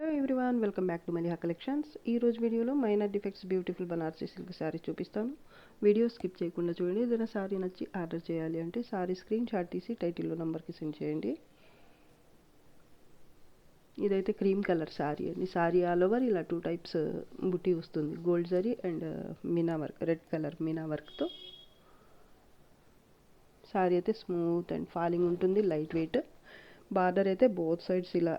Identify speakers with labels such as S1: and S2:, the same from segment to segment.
S1: Hello everyone, welcome back to Maliha collections. ఈ రోజు వీడియోలో minor defects beautiful Banarasi silk sari చూపిస్తాను. వీడియో స్కిప్ చేయకుండా చూడండి. ఏదైనా శారీ నచ్చి ఆర్డర్ చేయాలి అంటే శారీ స్క్రీన్ షాట్ తీసి టైటిల్లో నెంబర్కి సెండ్ చేయండి. ఇదైతే క్రీమ్ కలర్ శారీ అండి. శారీ ఆల్ ఓవర్ ఇలా 2 టైప్స్ బుట్టి వస్తుంది. Gold zari and Meena work, red colour Meena వర్క్తో శారీ అయితే స్మూత్ అండ్ ఫాలింగ్ ఉంటుంది, లైట్ వెయిట్. బార్డర్ అయితే బోత్ సైడ్స్ ఇలా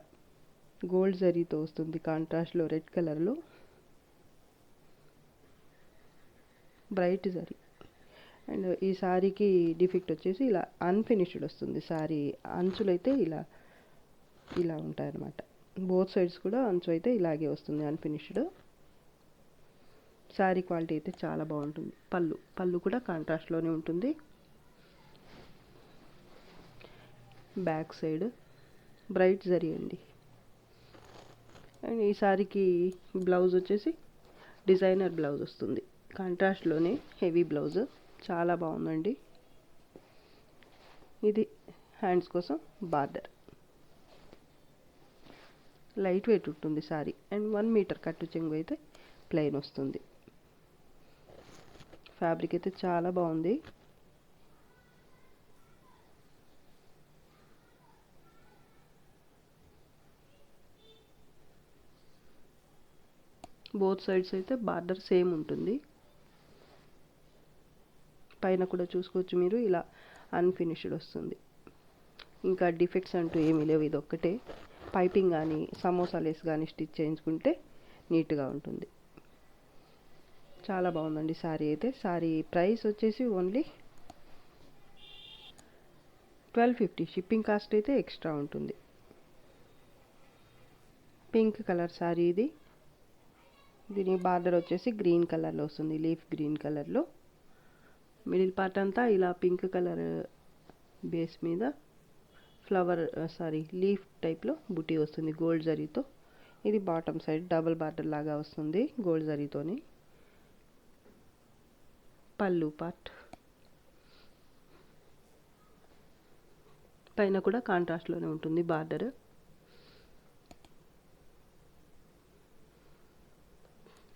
S1: గోల్డ్ జరీతో వస్తుంది, కాంట్రాస్ట్లో రెడ్ కలర్లో బ్రైట్ జరీ. అండ్ ఈ శారీకి డిఫెక్ట్ వచ్చేసి ఇలా అన్ఫినిష్డ్ వస్తుంది. శారీ అంచులు అయితే ఇలా ఇలా ఉంటాయన్నమాట. బోత్ సైడ్స్ కూడా అంచు అయితే ఇలాగే వస్తుంది, అన్ఫినిష్డ్. శారీ క్వాలిటీ అయితే చాలా బాగుంటుంది. పళ్ళు కూడా కాంట్రాస్ట్లోనే ఉంటుంది. బ్యాక్ సైడ్ బ్రైట్ జరీ అండి. అండ్ ఈ శారీకి బ్లౌజ్ వచ్చేసి డిజైనర్ బ్లౌజ్ వస్తుంది, కాంట్రాస్ట్లోనే హెవీ బ్లౌజ్. చాలా బాగుందండి. ఇది హ్యాండ్స్ కోసం బార్డర్, లైట్ వెయిట్ ఉంటుంది శారీ. అండ్ 1 మీటర్ కట్టు చెంగు అయితే ప్లెయిన్ వస్తుంది. ఫ్యాబ్రిక్ అయితే చాలా బాగుంది. బోత్ సైడ్స్ అయితే బార్డర్ సేమ్ ఉంటుంది. పైన కూడా చూసుకోవచ్చు మీరు, ఇలా అన్ఫినిష్డ్ వస్తుంది. ఇంకా డిఫెక్ట్స్ అంటూ ఏమీ లేవు. ఇది ఒక్కటే పైపింగ్ కానీ సమోసా లేస్ కానీ స్టిచ్ చేయించుకుంటే నీట్గా ఉంటుంది. చాలా బాగుందండి శారీ అయితే. శారీ ప్రైస్ వచ్చేసి ఓన్లీ 1250. షిప్పింగ్ కాస్ట్ అయితే ఎక్స్ట్రా ఉంటుంది. పింక్ కలర్ శారీ ఇది. దీని బార్డర్ వచ్చేసి గ్రీన్ కలర్లో వస్తుంది, లీఫ్ గ్రీన్ కలర్లో. మిడిల్ పార్ట్ అంతా ఇలా పింక్ కలర్ బేస్ మీద ఫ్లవర్ లీఫ్ టైప్లో బుటీ వస్తుంది గోల్డ్ జరీతో. ఇది బాటమ్ సైడ్ డబుల్ బార్డర్ లాగా వస్తుంది గోల్డ్ జరీతోని. పళ్ళు పార్ట్ పైన కూడా కాంట్రాస్ట్లోనే ఉంటుంది బార్డర్.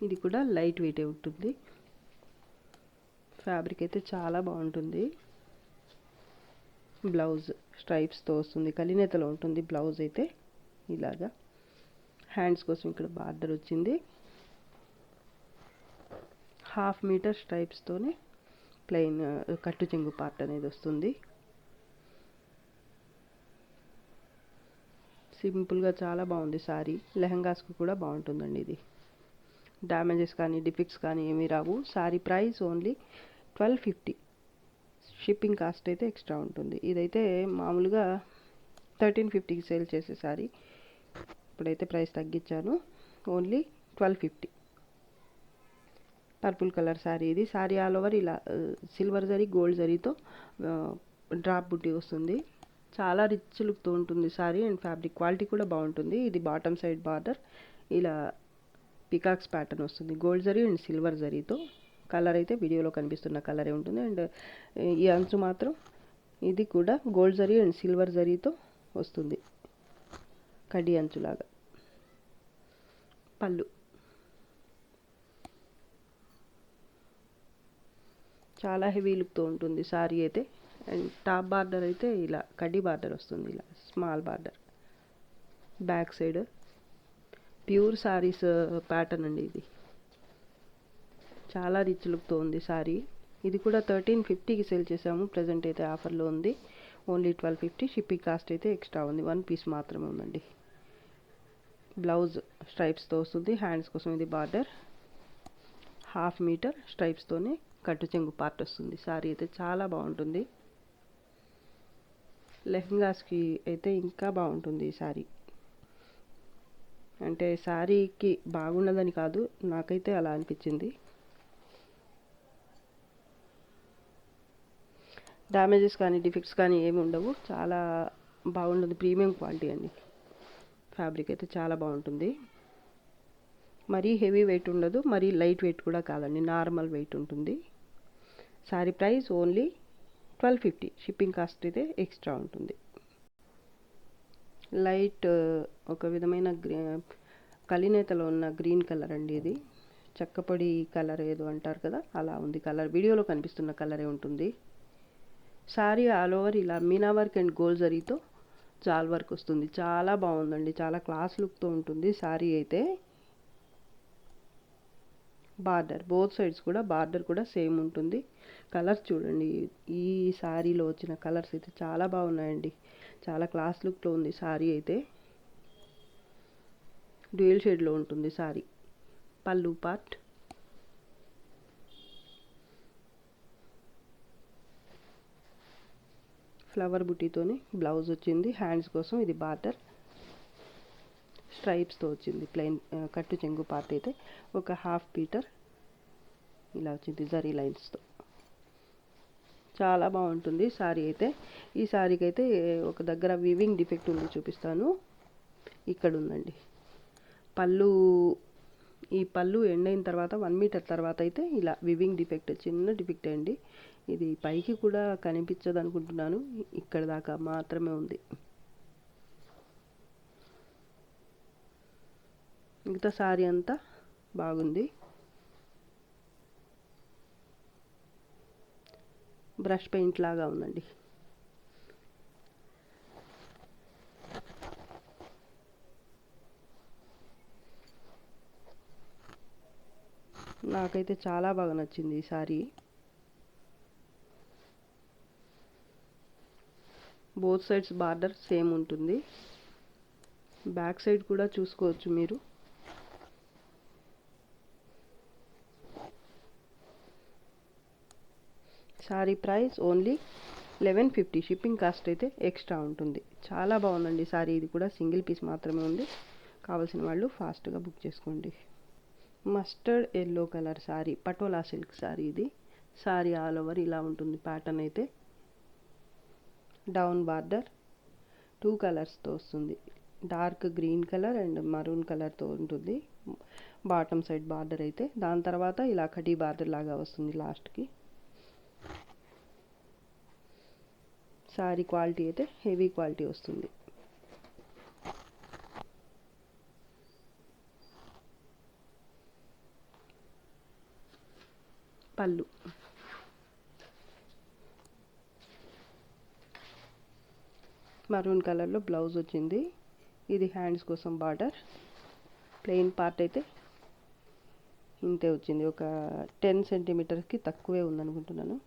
S1: ఇది కూడా లైట్ వెయిటే ఉంటుంది. ఫ్యాబ్రిక్ అయితే చాలా బాగుంటుంది. బ్లౌజ్ స్ట్రైప్స్తో వస్తుంది, కలినేతలో ఉంటుంది బ్లౌజ్ అయితే ఇలాగా. హ్యాండ్స్ కోసం ఇక్కడ బార్డర్ వచ్చింది. 1/2 మీటర్ స్ట్రైప్స్తోనే ప్లెయిన్ కట్టు చెంగు పార్ట్ అనేది వస్తుంది. సింపుల్గా చాలా బాగుంది శారీ. లెహంగాస్కు కూడా బాగుంటుందండి ఇది. డ్యామేజెస్ కానీ డిఫెక్ట్స్ కానీ ఏమీ రావు. Sari price only 1250. Shipping cost అయితే ఎక్స్ట్రా ఉంటుంది. ఇదైతే మామూలుగా 1350కి సేల్ చేసే శారీ, ఇప్పుడైతే ప్రైస్ తగ్గించాను. ఓన్లీ 1250. పర్పుల్ కలర్ శారీ ఇది. శారీ ఆల్ ఓవర్ ఇలా సిల్వర్ జరీ గోల్డ్ జరీతో డ్రాప్ బుట్టి వస్తుంది. చాలా రిచ్ లుక్తో ఉంటుంది శారీ. అండ్ ఫ్యాబ్రిక్ క్వాలిటీ కూడా బాగుంటుంది. ఇది బాటమ్ సైడ్ బార్డర్ ఇలా పికాక్స్ ప్యాటర్న్ వస్తుంది గోల్డ్ జరీ అండ్ సిల్వర్ జరీతో. కలర్ అయితే వీడియోలో కనిపిస్తున్న కలరే ఉంటుంది. అండ్ ఈ అంచు మాత్రం ఇది కూడా గోల్డ్ జరీ అండ్ సిల్వర్ జరీతో వస్తుంది, కడ్డీ అంచులాగా. పళ్ళు చాలా హెవీ లుక్తో ఉంటుంది శారీ అయితే. అండ్ టాప్ బార్డర్ అయితే ఇలా కడ్డీ బార్డర్ వస్తుంది, ఇలా small border. Back side pure saris pattern అండి ఇది. చాలా రిచ్ లుక్తో ఉంది శారీ. ఇది కూడా 1350కి సేల్ చేసాము. ప్రజెంట్ అయితే ఆఫర్లో ఉంది. ఓన్లీ 1250. షిప్పింగ్ కాస్ట్ అయితే ఎక్స్ట్రా ఉంది. 1 పీస్ మాత్రమే ఉందండి. బ్లౌజ్ స్ట్రైప్స్తో వస్తుంది. హ్యాండ్స్ కోసం ఇది బార్డర్ 1/2 మీటర్ స్ట్రైప్స్తోనే కట్టు చెంగు పార్ట్ వస్తుంది. శారీ అయితే చాలా బాగుంటుంది. లెహంగాస్కి అయితే ఇంకా బాగుంటుంది ఈ శారీ. అంటే శారీకి బాగున్నదని కాదు, నాకైతే అలా అనిపించింది. డ్యామేజెస్ కానీ డిఫెక్ట్స్ కానీ ఏమి ఉండవు. చాలా బాగుంటుంది. ప్రీమియం క్వాలిటీ అండి. ఫ్యాబ్రిక్ అయితే చాలా బాగుంటుంది. మరీ హెవీ వెయిట్ ఉండదు, మరీ లైట్ వెయిట్ కూడా కాదండి, నార్మల్ వెయిట్ ఉంటుంది. Sari price only 1250. Shipping cost అయితే ఎక్స్ట్రా ఉంటుంది. లైట్ ఒక విధమైన కలినేతలో ఉన్న గ్రీన్ కలర్ అండి ఇది. చెక్కపొడి కలర్ ఏదో అంటారు కదా, అలా ఉంది కలర్. వీడియోలో కనిపిస్తున్న కలరే ఉంటుంది. శారీ ఆల్ ఓవర్ ఇలా మీనా వర్క్ అండ్ గోల్డ్ జరీతో జాల్ వర్క్ వస్తుంది. చాలా బాగుందండి, చాలా క్లాస్ లుక్తో ఉంటుంది శారీ అయితే. బార్డర్ బోత్ సైడ్స్ కూడా బార్డర్ కూడా సేమ్ ఉంటుంది. కలర్స్ చూడండి, ఈ శారీలో వచ్చిన కలర్స్ అయితే చాలా బాగున్నాయండి. చాలా క్లాస్ లుక్లో ఉంది శారీ అయితే. డ్యూయల్ షేడ్లో ఉంటుంది శారీ. పళ్ళు పార్ట్, ఫ్లవర్ బుటీతోని బ్లౌజ్ వచ్చింది. హ్యాండ్స్ కోసం ఇది బార్డర్ స్ట్రైప్స్తో వచ్చింది. ప్లెయిన్ కట్టు చెంగు పార్ట్ అయితే ఒక హాఫ్ మీటర్ ఇలా వచ్చింది జరీ లైన్స్తో. చాలా బాగుంటుంది శారీ అయితే. ఈ శారీకి అయితే ఒక దగ్గర వీవింగ్ డిఫెక్ట్ ఉంది, చూపిస్తాను. ఇక్కడ ఉందండి పళ్ళు. ఈ పళ్ళు ఎండ్ అయిన తర్వాత 1 మీటర్ తర్వాత అయితే ఇలా వివింగ్ డిఫెక్ట్, చిన్న డిఫెక్ట్ అండి. ఇది పైకి కూడా కనిపించదు అనుకుంటున్నాను, ఇక్కడ దాకా మాత్రమే ఉంది. మిగతా శారీ అంతా బాగుంది. బ్రష్ పెయింట్ లాగా ఉందండి. నాకైతే చాలా బాగా నచ్చింది ఈ sari. Both sides border same ఉంటుంది. బ్యాక్ సైడ్ కూడా చూసుకోవచ్చు మీరు. Sari price only 1150. Shipping cost అయితే ఎక్స్ట్రా ఉంటుంది. చాలా బాగుందండి శారీ. ఇది కూడా సింగిల్ పీస్ మాత్రమే ఉంది. కావాల్సిన వాళ్ళు ఫాస్ట్గా బుక్ చేసుకోండి. Mustard yellow colour sari, patola silk sari ఇది. శారీ ఆల్ ఓవర్ ఇలా ఉంటుంది ప్యాటర్న్ అయితే. డౌన్ బార్డర్ 2 కలర్స్తో వస్తుంది. Dark green colour and maroon కలర్తో ఉంటుంది బాటమ్ సైడ్ బార్డర్ అయితే. దాని తర్వాత ఇలా కటీ బార్డర్ లాగా వస్తుంది లాస్ట్కి. శారీ క్వాలిటీ అయితే హెవీ క్వాలిటీ వస్తుంది. పళ్ళు, మరూన్ కలర్లో బ్లౌజ్ వచ్చింది. ఇది హ్యాండ్స్ కోసం బార్డర్. ప్లెయిన్ పార్ట్ అయితే ఇంతే వచ్చింది. ఒక 10 సెంటీమీటర్స్కి తక్కువే ఉందనుకుంటున్నాను,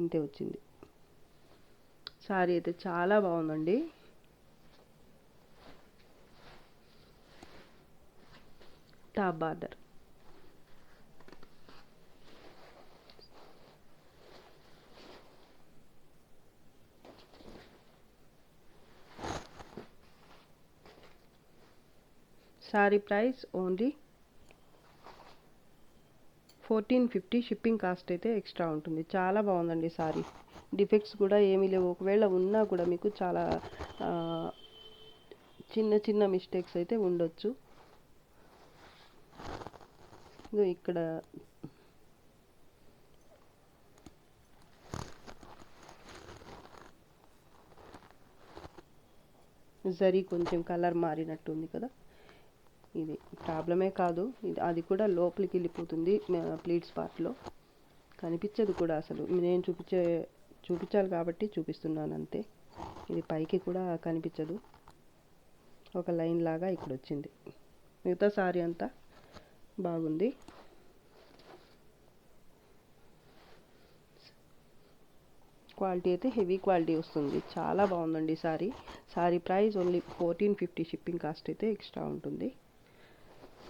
S1: ఇంతే వచ్చింది. శారీ అయితే చాలా బాగుందండి. Top border, sari price only 1450. Shipping cost అయితే ఎక్స్ట్రా ఉంటుంది. చాలా బాగుందండి శారీ. డిఫెక్ట్స్ కూడా ఏమీ లేవు. ఒకవేళ ఉన్నా కూడా మీకు చాలా చిన్న చిన్న మిస్టేక్స్ అయితే ఉండొచ్చు. ఇక్కడ జరీ కొంచెం కలర్ మారినట్టుంది కదా, ఇది ప్రాబ్లమే కాదు. ఇది అది కూడా లోపలికి వెళ్ళిపోతుంది ప్లీట్స్ పార్ట్లో, కనిపించదు కూడా అసలు. నేను చూపించాలి కాబట్టి చూపిస్తున్నాను అంతే. ఇది పైకి కూడా కనిపించదు, ఒక లైన్ లాగా ఇక్కడ వచ్చింది. మిగతా శారీ అంతా బాగుంది. క్వాలిటీ అయితే హెవీ క్వాలిటీ వస్తుంది. చాలా బాగుందండి sari. Sari price only 1450. Shipping cost అయితే ఎక్స్ట్రా ఉంటుంది.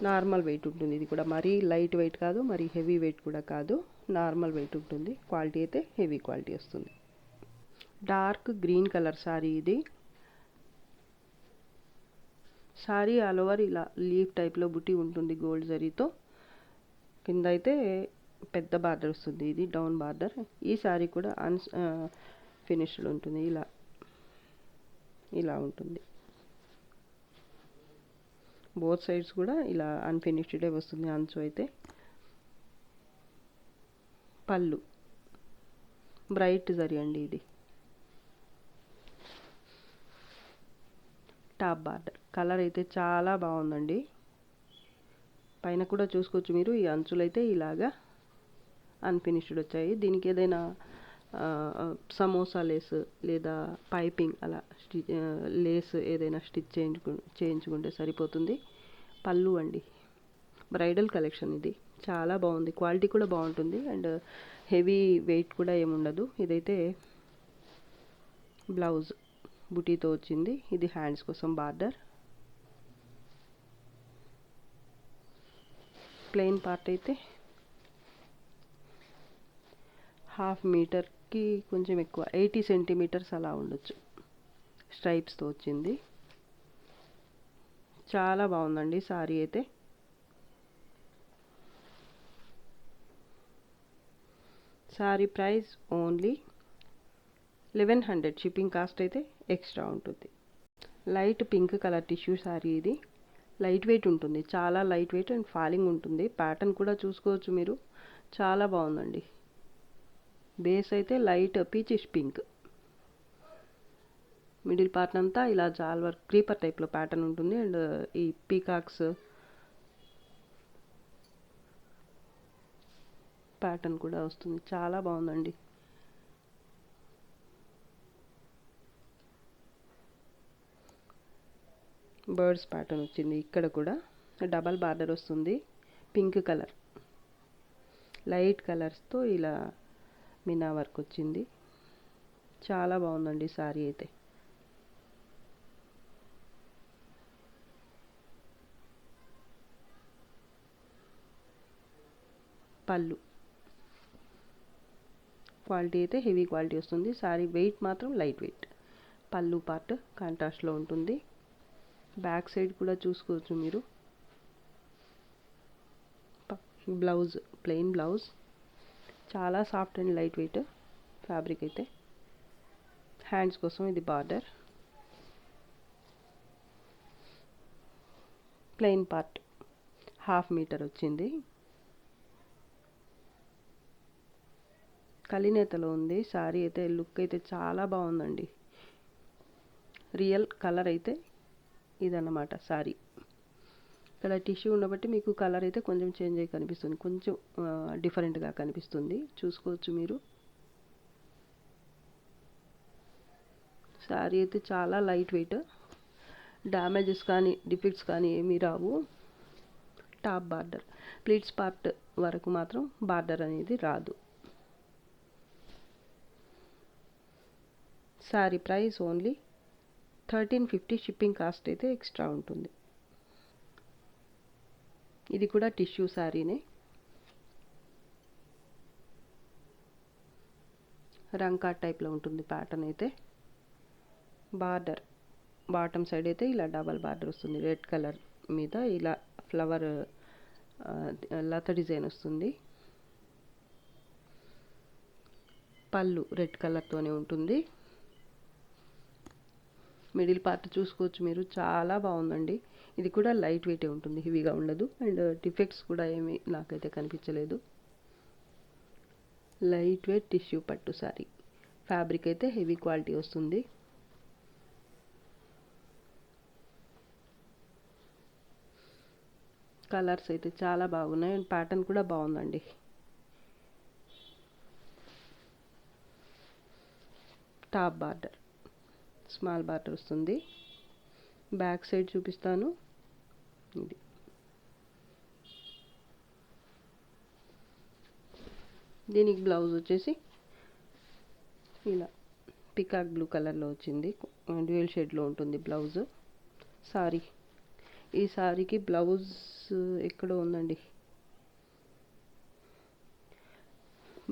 S1: నార్మల్ వెయిట్ ఉంటుంది. ఇది కూడా మరీ లైట్ వెయిట్ కాదు, మరీ హెవీ వెయిట్ కూడా కాదు, నార్మల్ వెయిట్ ఉంటుంది. క్వాలిటీ అయితే హెవీ క్వాలిటీ వస్తుంది. డార్క్ గ్రీన్ కలర్ శారీ ఇది. శారీ ఆల్ ఓవర్ ఇలా లీఫ్ టైప్లో బుటీ ఉంటుంది గోల్డ్ జరీతో. కింద అయితే పెద్ద బార్డర్ వస్తుంది, ఇది డౌన్ బార్డర్. ఈ శారీ కూడా ఫినిష్డ్ ఉంటుంది, ఇలా ఉంటుంది. బోత్ సైడ్స్ కూడా ఇలా అన్ఫినిష్డే వస్తుంది అంచు అయితే. పళ్ళు బ్రైట్ జరీ అండి ఇది. Top border. కలర్ అయితే చాలా బాగుందండి. పైన కూడా చూసుకోవచ్చు మీరు, ఈ అంచులైతే ఇలాగా అన్ఫినిష్డ్ వచ్చాయి. దీనికి ఏదైనా సమోసా లేస్ లేదా పైపింగ్ అలా లేస్ ఏదైనా స్టిచ్ చేయించుకుంటే సరిపోతుంది. పళ్ళు అండి, బ్రైడల్ కలెక్షన్ ఇది. చాలా బాగుంది, క్వాలిటీ కూడా బాగుంటుంది అండ్ హెవీ వెయిట్ కూడా ఏముండదు. ఇదైతే బ్లౌజ్ బుటీతో వచ్చింది. ఇది హ్యాండ్స్ కోసం బార్డర్. ప్లెయిన్ పార్ట్ అయితే 1/2 మీటర్కి కొంచెం ఎక్కువ, 80 సెంటీమీటర్స్ అలా ఉండొచ్చు. స్ట్రైప్స్తో వచ్చింది. చాలా బాగుందండి సారీ అయితే. Sorry price only 1100. Shipping cost అయితే ఎక్స్ట్రా ఉంటుంది. Light pink colour tissue sorry ఇది. లైట్ వెయిట్ ఉంటుంది, చాలా లైట్ వెయిట్ అండ్ ఫాలింగ్ ఉంటుంది. ప్యాటర్న్ కూడా చూసుకోవచ్చు మీరు, చాలా బాగుందండి. బేస్ అయితే light peachish pink. Middle part అంతా ఇలా జాల్ వర్క్ క్రీపర్ టైప్లో ప్యాటర్న్ ఉంటుంది అండ్ ఈ పీకాక్స్ ప్యాటర్న్ కూడా వస్తుంది. చాలా బాగుందండి. బర్డ్స్ ప్యాటర్న్ వచ్చింది. ఇక్కడ కూడా డబల్ బార్డర్ వస్తుంది. పింక్ కలర్, లైట్ కలర్స్తో ఇలా మీనా వర్క్ వచ్చింది. చాలా బాగుందండి సారీ అయితే. పళ్ళు క్వాలిటీ అయితే హెవీ క్వాలిటీ వస్తుంది. సారీ వెయిట్ మాత్రం లైట్ వెయిట్. పళ్ళు పార్ట్ కాంట్రాస్ట్లో ఉంటుంది. బ్యాక్ సైడ్ కూడా చూసుకోవచ్చు మీరు. బ్లౌజ్ ప్లెయిన్ బ్లౌజ్, చాలా soft and light weight fabric అయితే. హ్యాండ్స్ కోసం ఇది బార్డర్. ప్లెయిన్ పార్ట్ 1/2 మీటర్ వచ్చింది. కలినేతలో ఉంది సారీ అయితే. లుక్ అయితే చాలా బాగుందండి. రియల్ కలర్ అయితే ఇదన్నమాట సారీ. ఇక్కడ టిష్యూ ఉండబట్టి మీకు కలర్ అయితే కొంచెం చేంజ్ అయ్యి కనిపిస్తుంది, కొంచెం డిఫరెంట్గా కనిపిస్తుంది. చూసుకోవచ్చు మీరు. సారీ అయితే చాలా లైట్ వెయిట్, డ్యామేజెస్ కానీ డిఫెక్ట్స్ కానీ ఏమీ రావు. టాప్ బార్డర్, ప్లీట్స్ పార్ట్ వరకు మాత్రం బార్డర్ అనేది రాదు. Sorry price only 1350. Shipping cost అయితే ఎక్స్ట్రా ఉంటుంది. ఇది కూడా టిష్యూ శారీనే. రంకా టైప్లో ఉంటుంది ప్యాటర్న్ అయితే. బార్డర్ బాటమ్ సైడ్ అయితే ఇలా డబల్ బార్డర్ వస్తుంది. రెడ్ కలర్ మీద ఇలా ఫ్లవర్ లత డిజైన్ వస్తుంది. పళ్ళు రెడ్ కలర్తోనే ఉంటుంది. మిడిల్ పార్ట్ చూసుకోవచ్చు మీరు, చాలా బాగుందండి. ఇది కూడా లైట్ వెయిటే ఉంటుంది, హెవీగా ఉండదు అండ్ డిఫెక్ట్స్ కూడా ఏమీ నాకైతే కనిపించలేదు. లైట్ వెయిట్ టిష్యూ పట్టు సారీ. ఫ్యాబ్రిక్ అయితే హెవీ క్వాలిటీ వస్తుంది. కలర్స్ అయితే చాలా బాగున్నాయి అండ్ ప్యాటర్న్ కూడా బాగుందండి. టాప్ బార్డర్ స్మాల్ బార్డర్ వస్తుంది. బ్యాక్ సైడ్ చూపిస్తాను. ఇది దీనికి బ్లౌజ్ వచ్చేసి ఇలా పికాక్ బ్లూ కలర్లో వచ్చింది. డ్యూయల్ షేడ్లో ఉంటుంది బ్లౌజ్. సారీ, ఈ సారీకి బ్లౌజ్ ఎక్కడో ఉందండి.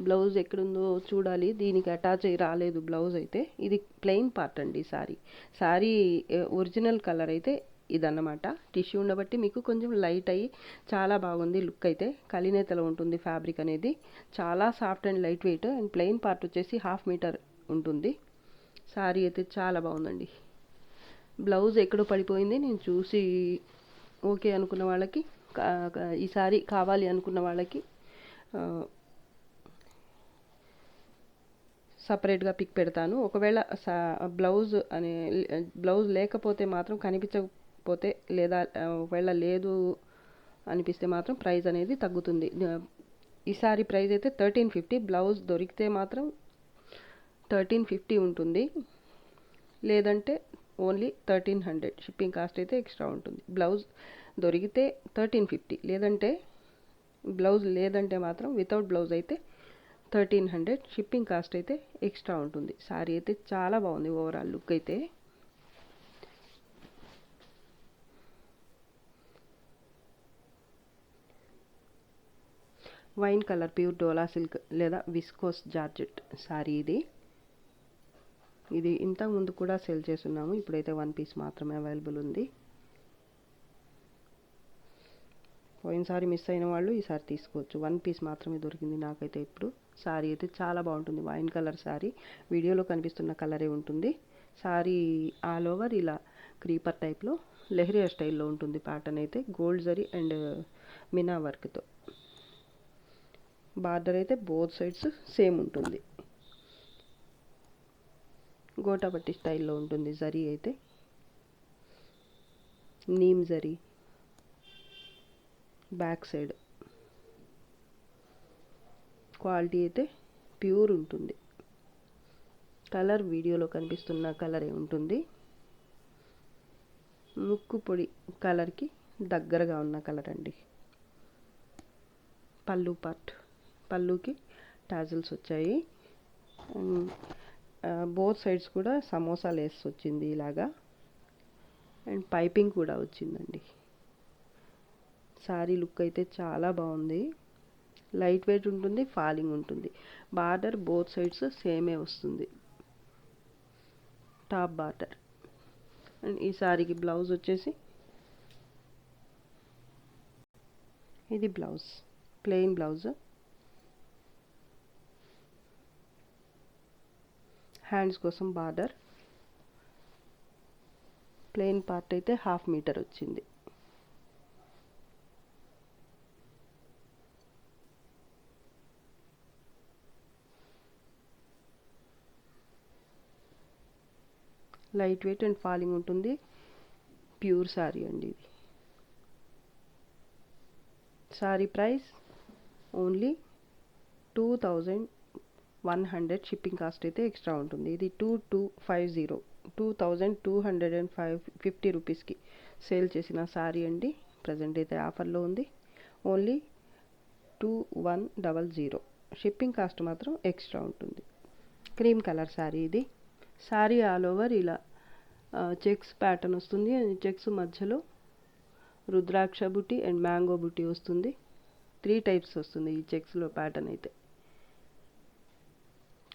S1: బ్లౌజ్ ఎక్కడుందో చూడాలి. దీనికి అటాచ్ అయ్యి రాలేదు బ్లౌజ్ అయితే. ఇది ప్లెయిన్ పార్ట్ అండి సారీ. సారీ ఒరిజినల్ కలర్ అయితే ఇదన్నమాట. టిష్యూ ఉండబట్టి మీకు కొంచెం లైట్ అయ్యి చాలా బాగుంది లుక్ అయితే. కలినేతలో ఉంటుంది ఫ్యాబ్రిక్ అనేది. చాలా soft and light weight and plain part వచ్చేసి 1/2 మీటర్ ఉంటుంది. సారీ అయితే చాలా బాగుందండి. బ్లౌజ్ ఎక్కడో పడిపోయింది. నేను చూసి ఓకే అనుకున్న వాళ్ళకి, ఈ సారీ కావాలి అనుకున్న వాళ్ళకి సపరేట్గా పిక్ పెడతాను. ఒకవేళ బ్లౌజ్ లేకపోతే మాత్రం, కనిపించకపోతే లేదా ఒకవేళ లేదు అనిపిస్తే మాత్రం ప్రైస్ అనేది తగ్గుతుంది. ఈ సారీ ప్రైస్ అయితే 1350. బ్లౌజ్ దొరికితే మాత్రం 1350 ఉంటుంది, లేదంటే ఓన్లీ 1300. షిప్పింగ్ కాస్ట్ అయితే ఎక్స్ట్రా ఉంటుంది. బ్లౌజ్ దొరికితే 1350, లేదంటే బ్లౌజ్ లేదంటే మాత్రం వితౌట్ బ్లౌజ్ అయితే 1300. షిప్పింగ్ కాస్ట్ అయితే ఎక్స్ట్రా ఉంటుంది. సారీ అయితే చాలా బాగుంది. ఓవరాల్ లుక్ అయితే వైన్ కలర్ ప్యూర్ డోలా సిల్క్ లేదా విస్కోస్ జార్జెట్ సారీ ఇది ఇంతకు ముందు కూడా సేల్ చేస్తున్నాము. ఇప్పుడైతే 1 పీస్ మాత్రమే అవైలబుల్ ఉంది. పోయినసారి మిస్ అయిన వాళ్ళు ఈసారి తీసుకోవచ్చు. 1 పీస్ మాత్రమే దొరికింది నాకైతే ఇప్పుడు. సారీ అయితే చాలా బాగుంటుంది. వైన్ కలర్ సారీ, వీడియోలో కనిపిస్తున్న కలరే ఉంటుంది. సారీ ఆల్ ఓవర్ ఇలా క్రీపర్ టైప్లో లెహరియా స్టైల్లో ఉంటుంది. ప్యాటర్న్ అయితే గోల్డ్ జరీ అండ్ మినా వర్క్తో. బార్డర్ అయితే బోత్ సైడ్స్ సేమ్ ఉంటుంది. గోటాపట్టి స్టైల్లో ఉంటుంది. జరీ అయితే neem zari, back side quality అయితే ప్యూర్ ఉంటుంది. కలర్ వీడియోలో కనిపిస్తున్న కలరే ఉంటుంది. ముక్కు పొడి కలర్కి దగ్గరగా ఉన్న కలర్ అండి. పళ్ళు పార్ట్, పళ్ళుకి టాజిల్స్ వచ్చాయి. బోత్ సైడ్స్ కూడా సమోసా లేస్ వచ్చింది ఇలాగా, అండ్ పైపింగ్ కూడా వచ్చిందండి. సారీ లుక్ అయితే చాలా బాగుంది. లైట్ వెయిట్ ఉంటుంది, ఫాలింగ్ ఉంటుంది. బార్డర్ బోత్ సైడ్స్ సేమే వస్తుంది, టాప్ బార్డర్. అండ్ ఈ సారీకి బ్లౌజ్ వచ్చేసి ఇది బ్లౌజ్, ప్లెయిన్ బ్లౌజ్. హ్యాండ్స్ కోసం బార్డర్. ప్లెయిన్ పార్ట్ అయితే 1/2 మీటర్ వచ్చింది. లైట్ వెయిట్ అండ్ ఫాలింగ్ ఉంటుంది. ప్యూర్ సారీ అండి ఇది. Sorry price only 2100. Shipping cost అయితే ఎక్స్ట్రా ఉంటుంది. ఇది 2250, 2250 రూపీస్కి సేల్ చేసిన సారీ అండి. ప్రజెంట్ అయితే ఆఫర్లో ఉంది. ఓన్లీ 2100. షిప్పింగ్ కాస్ట్ మాత్రం ఎక్స్ట్రా ఉంటుంది. క్రీమ్ కలర్ సారీ ఇది. సారీ ఆల్ ఓవర్ ఇలా చెక్స్ ప్యాటర్న్ వస్తుంది. చెక్స్ మధ్యలో రుద్రాక్ష బుట్టి అండ్ మ్యాంగో బుట్టి వస్తుంది. 3 టైప్స్ వస్తుంది ఈ చెక్స్లో ప్యాటర్న్ అయితే.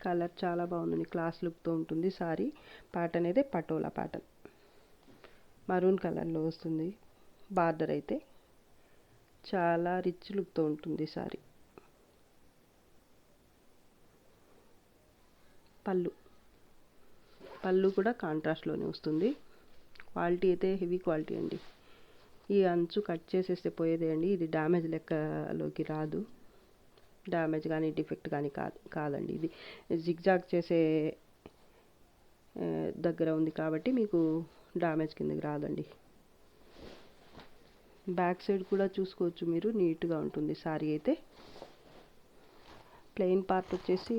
S1: కలర్ చాలా బాగుంది, క్లాస్ లుక్తో ఉంటుంది. సారీ ప్యాటర్న్ అయితే పటోలా ప్యాటర్న్, మరూన్ కలర్లో వస్తుంది. బార్డర్ అయితే చాలా రిచ్ లుక్తో ఉంటుంది సారీ. పళ్ళు కూడా కాంట్రాస్ట్లోనే వస్తుంది. క్వాలిటీ అయితే హెవీ క్వాలిటీ అండి. ఈ అంచు కట్ చేసేస్తే పోయేదే అండి. ఇది డ్యామేజ్ లెక్కలోకి రాదు. డ్యామేజ్ కానీ డిఫెక్ట్ కానీ కాదండి. ఇది జిగ్జాగ్ చేసే దగ్గర ఉంది కాబట్టి మీకు డ్యామేజ్ కిందకి రాదండి. బ్యాక్ సైడ్ కూడా చూసుకోవచ్చు మీరు, నీట్గా ఉంటుంది సారీ అయితే. ప్లెయిన్ పార్ట్ వచ్చేసి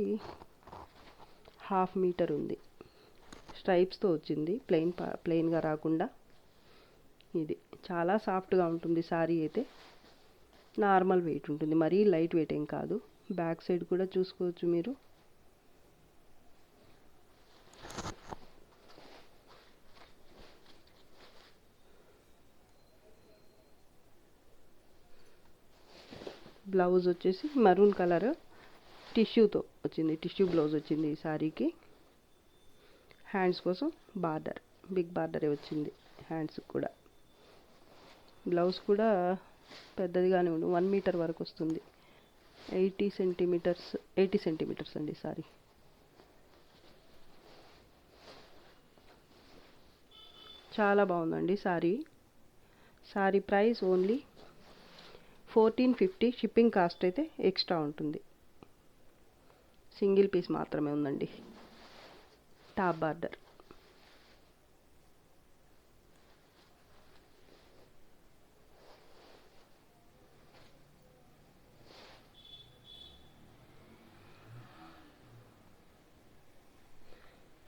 S1: 1/2 మీటర్ ఉంది. స్ట్రైప్స్తో వచ్చింది, ప్లెయిన్గా రాకుండా. ఇది చాలా సాఫ్ట్గా ఉంటుంది సారీ అయితే. నార్మల్ వెయిట్ ఉంటుంది, మరీ లైట్ వెయిట్ ఏం కాదు. బ్యాక్ సైడ్ కూడా చూసుకోవచ్చు మీరు. బ్లౌజ్ వచ్చేసి మరూన్ కలర్ టిష్యూతో వచ్చింది. టిష్యూ బ్లౌజ్ వచ్చింది ఈ సారీకి. హ్యాండ్స్ కోసం బార్డర్, బిగ్ బార్డరే వచ్చింది హ్యాండ్స్కి కూడా. బ్లౌజ్ కూడా పెద్దదిగానే ఉంది, 1 మీటర్ వరకు వస్తుంది. 80 సెంటీమీటర్స్ అండి సారీ. చాలా బాగుందండి sorry. Sorry price only 1450. Shipping cost అయితే ఎక్స్ట్రా ఉంటుంది. సింగిల్ పీస్ మాత్రమే ఉందండి. Top border.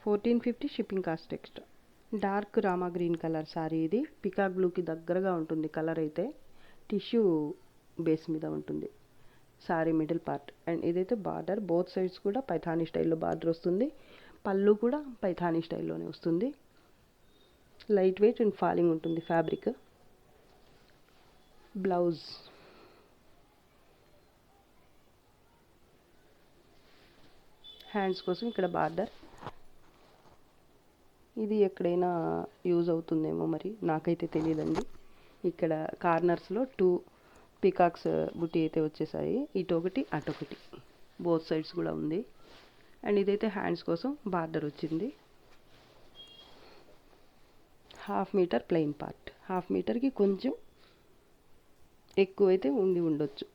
S1: 1450 shipping cost extra. Dark Rama green colour sari ఇది. పికాక్ బ్లూకి దగ్గరగా ఉంటుంది కలర్ అయితే. టిష్యూ బేస్ మీద ఉంటుంది శారీ మిడిల్ పార్ట్. అండ్ ఇదైతే బార్డర్, బోత్ సైడ్స్ కూడా పైథానీ స్టైల్లో బార్డర్ వస్తుంది. పళ్ళు కూడా పైథానీ స్టైల్లోనే వస్తుంది. లైట్ వెయిట్ అండ్ ఫాలింగ్ ఉంటుంది ఫ్యాబ్రిక్. బ్లౌజ్ హ్యాండ్స్ కోసం ఇక్కడ బార్డర్. ఇది ఎక్కడైనా యూజ్ అవుతుందేమో మరి, నాకైతే తెలియదండి. ఇక్కడ కార్నర్స్లో 2 పికాక్స్ బుట్టి అయితే వచ్చేసాయి. ఇటొకటి అటొకటి, బోత్ సైడ్స్ కూడా ఉంది. అండ్ ఇదైతే హ్యాండ్స్ కోసం బార్డర్ వచ్చింది. 1/2 మీటర్ ప్లెయిన్ పార్ట్. 1/2 మీటర్కి కొంచెం ఎక్కువైతే ఉండొచ్చు.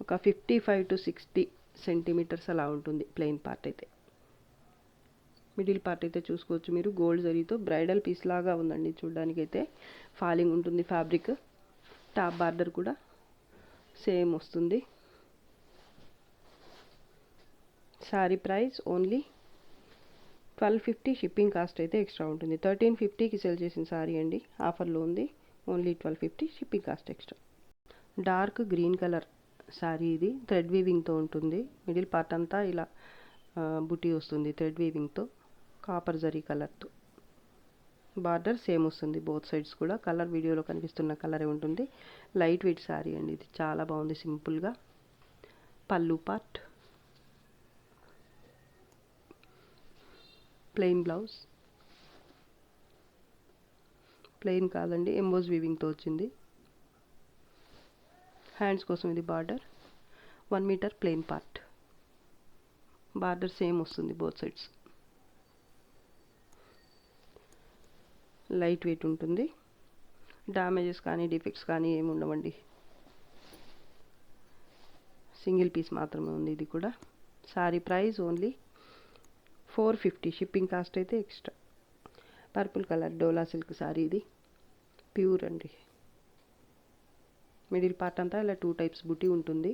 S1: ఒక 55 to 60 సెంటీమీటర్స్ అలా ఉంటుంది ప్లెయిన్ పార్ట్ అయితే. మిడిల్ పార్ట్ అయితే చూసుకోవచ్చు మీరు, గోల్డ్ జరీతో బ్రైడల్ పీస్ లాగా ఉందండి చూడడానికైతే. ఫాలింగ్ ఉంటుంది ఫ్యాబ్రిక్. టాప్ బార్డర్ కూడా సేమ్ వస్తుంది. Sari price only 1250. Shipping cost అయితే ఎక్స్ట్రా ఉంటుంది. 1350కి సెల్ చేసిన శారీ అండి, ఆఫర్లో ఉంది. Only 1250 shipping cost extra. Dark green colour sari ఇది. థ్రెడ్ వీవింగ్తో ఉంటుంది. మిడిల్ పార్ట్ అంతా ఇలా బుటీ వస్తుంది థ్రెడ్ వీవింగ్తో, కాపర్ జరీ కలర్తో. బార్డర్ సేమ్ వస్తుంది బోత్ సైడ్స్ కూడా. కలర్ వీడియోలో కనిపిస్తున్న కలరే ఉంటుంది. లైట్ వెయిట్ శారీ అండి ఇది, చాలా బాగుంది సింపుల్గా. పళ్ళు పార్ట్, ప్లెయిన్ బ్లౌజ్. ప్లెయిన్ కాదండి, ఎంబోజ్ వీవింగ్తో వచ్చింది. హ్యాండ్స్ కోసం ఇది border. 1 meter plain part. Border same వస్తుంది బోత్ సైడ్స్. లైట్ వెయిట్ ఉంటుంది. డ్యామేజెస్ కానీ డిఫెక్ట్స్ కానీ ఏమి ఉండవండి. సింగిల్ పీస్ మాత్రమే ఉంది ఇది కూడా. Sari price only 450. Shipping cost అయితే ఎక్స్ట్రా. పర్పుల్ కలర్ డోలా సిల్క్ శారీ ఇది. ప్యూర్ అండి. మిడిల్ పార్ట్ అంతా ఇలా 2 టైప్స్ బుటీ ఉంటుంది.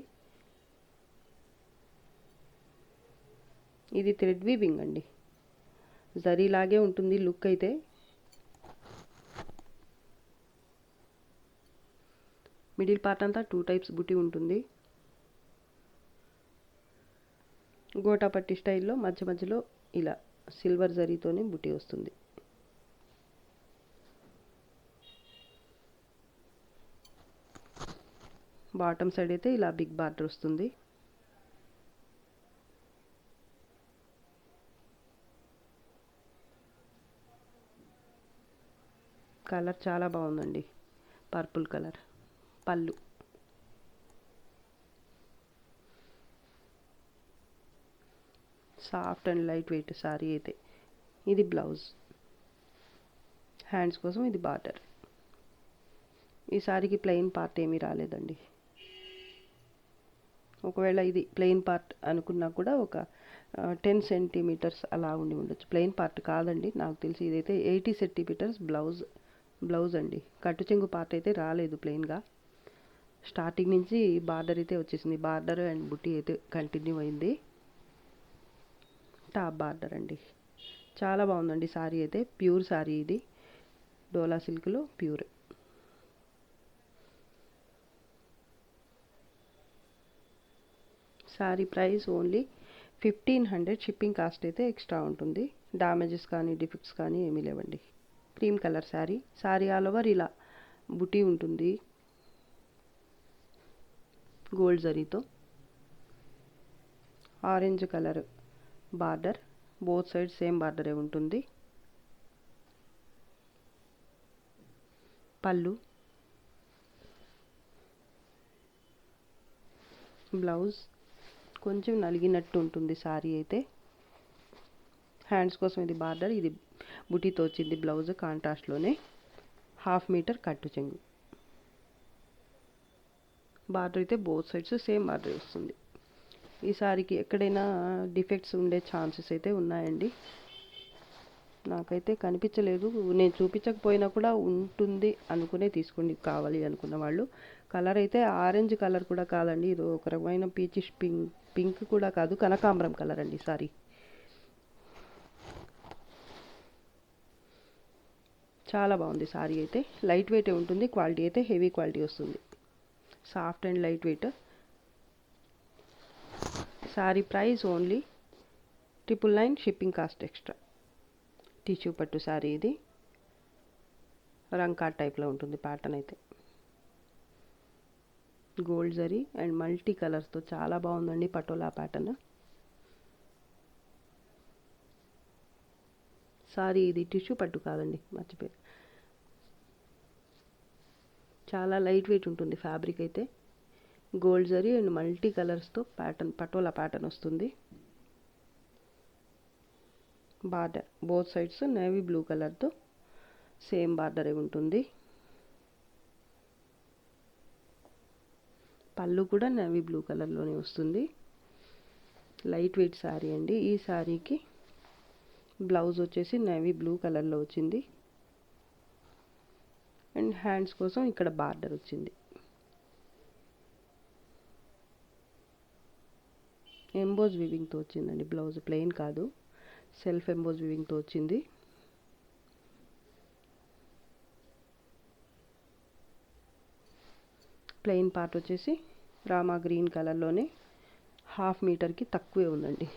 S1: ఇది థ్రెడ్ వీవింగ్ అండి, జరీలాగే ఉంటుంది లుక్ అయితే. మిడిల్ పార్ట్ అంతా 2 టైప్స్ బుటీ ఉంటుంది. గోటాపట్టి స్టైల్లో మధ్య మధ్యలో ఇలా సిల్వర్ జరీతోనే బుటీ వస్తుంది. బాటమ్ సైడ్ అయితే ఇలా బిగ్ బార్డర్ వస్తుంది. కలర్ చాలా బాగుందండి, పర్పుల్ కలర్. పళ్ళు soft and light weight sari అయితే. ఇది బ్లౌజ్. హ్యాండ్స్ కోసం ఇది బార్డర్. ఈ శారీకి ప్లెయిన్ పార్ట్ ఏమీ రాలేదండి. ఒకవేళ ఇది ప్లెయిన్ పార్ట్ అనుకున్నా కూడా ఒక 10 సెంటీమీటర్స్ అలా ఉండొచ్చు. ప్లెయిన్ పార్ట్ కాదండి నాకు తెలిసి. ఇదైతే 80 సెంటీమీటర్స్ బ్లౌజ్ అండి. కట్టు చెంగు పార్ట్ అయితే రాలేదు ప్లెయిన్గా. స్టార్టింగ్ నుంచి బార్డర్ అయితే వచ్చేసింది. బార్డర్ అండ్ బుట్టి అయితే కంటిన్యూ అయింది. టాప్ బార్డర్ అండి. చాలా బాగుందండి శారీ అయితే. ప్యూర్ శారీ ఇది, డోలా సిల్క్లో pure. Sari price only 1500. Shipping cost అయితే ఎక్స్ట్రా ఉంటుంది. డ్యామేజెస్ కానీ డిఫెక్ట్స్ కానీ ఏమీ లేవండి. Cream colour sari. Sari all over ఇలా బుటీ ఉంటుంది గోల్డ్ జరీతో. Orange colour border, both side same బార్డరే ఉంటుంది. పళ్ళు, బ్లౌజ్ కొంచెం నలిగినట్టు ఉంటుంది శారీ అయితే. హ్యాండ్స్ కోసం ఇది బార్డర్, ఇది బుటీతో వచ్చింది బ్లౌజ్ కాంట్రాస్ట్లోనే. 1/2 మీటర్ కట్టు చెంగు. బార్డర్ అయితే బోత్ సైడ్స్ సేమ్ బార్డర్ వస్తుంది. ఈ సారీకి ఎక్కడైనా డిఫెక్ట్స్ ఉండే ఛాన్సెస్ అయితే ఉన్నాయండి. నాకైతే కనిపించలేదు. నేను చూపించకపోయినా కూడా ఉంటుంది అనుకునే తీసుకోండి కావాలి అనుకున్న వాళ్ళు. కలర్ అయితే ఆరెంజ్ కలర్ కూడా కాదండి, ఇది ఒక రకమైన పీచిష్ పింక్ కూడా కాదు, కనకాంబరం కలర్ అండి సారీ. చాలా బాగుంది సారీ అయితే. లైట్ వెయిట్ ఉంటుంది, క్వాలిటీ అయితే హెవీ క్వాలిటీ వస్తుంది. Soft and light weight. Sorry price only 999, shipping cost extra. Tissue పట్టు సారీ ఇది. రంకా టైప్లో ఉంటుంది ప్యాటర్న్ అయితే. గోల్డ్ జరీ అండ్ మల్టీ కలర్స్తో చాలా బాగుందండి పటోలా ప్యాటర్న్. సారీ ఇది టిష్యూ పట్టు కాదండి, మర్చిపోయి. చాలా లైట్ వెయిట్ ఉంటుంది ఫ్యాబ్రిక్ అయితే. గోల్డ్ జరీ అండ్ మల్టీ కలర్స్తో ప్యాటర్న్, పటోలా ప్యాటర్న్ వస్తుంది. Border both sides navy blue కలర్తో సేమ్ బార్డరే ఉంటుంది. పళ్ళు కూడా నేవీ బ్లూ కలర్లోనే వస్తుంది. లైట్ వెయిట్ శారీ అండి. ఈ శారీకి బ్లౌజ్ వచ్చేసి నేవీ బ్లూ కలర్లో వచ్చింది. అండ్ హ్యాండ్స్ కోసం ఇక్కడ బార్డర్ వచ్చింది. ఎంబోజ్ వివింగ్తో వచ్చిందండి బ్లౌజ్, ప్లెయిన్ కాదు, సెల్ఫ్ ఎంబోజ్ వివింగ్తో వచ్చింది. ప్లెయిన్ పార్ట్ వచ్చేసి రామా గ్రీన్ కలర్లోనే 1/2 మీటర్కి తక్కువే ఉందండి.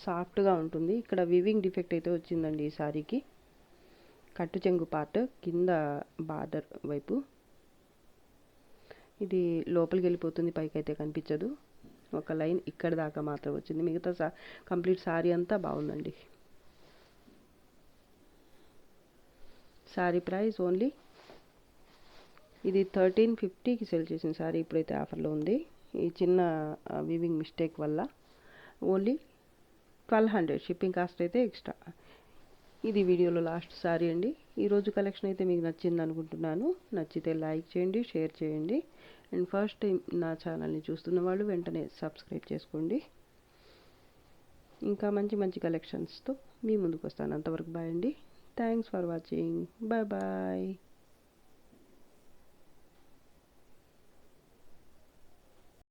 S1: సాఫ్ట్గా ఉంటుంది. ఇక్కడ వివింగ్ డిఫెక్ట్ అయితే వచ్చిందండి ఈ సారీకి. కట్టు చెంగు పార్ట్ కింద బార్డర్ వైపు ఇది లోపలికి వెళ్ళిపోతుంది, పైకి అయితే కనిపించదు. ఒక లైన్ ఇక్కడ దాకా మాత్రం వచ్చింది. మిగతా కంప్లీట్ సారీ అంతా బాగుందండి. సారీ ప్రైస్ ఓన్లీ, ఇది 1350కి సెల్ చేసిన సారీ ఇప్పుడైతే ఆఫర్లో ఉంది. ఈ చిన్న వివింగ్ మిస్టేక్ వల్ల ఓన్లీ 1200, షిప్పింగ్ కాస్ట్ అయితే ఎక్స్ట్రా. ఇది వీడియోలో లాస్ట్ సారీ అండి. ఈరోజు కలెక్షన్ అయితే మీకు నచ్చింది అనుకుంటున్నాను. నచ్చితే లైక్ చేయండి, షేర్ చేయండి. అండ్ ఫస్ట్ టైం నా ఛానల్ని చూస్తున్న వాళ్ళు వెంటనే సబ్స్క్రైబ్ చేసుకోండి. ఇంకా మంచి మంచి కలెక్షన్స్తో మీ ముందుకు వస్తాను. అంతవరకు బాయ్ అండి. Thanks for watching. Bye bye.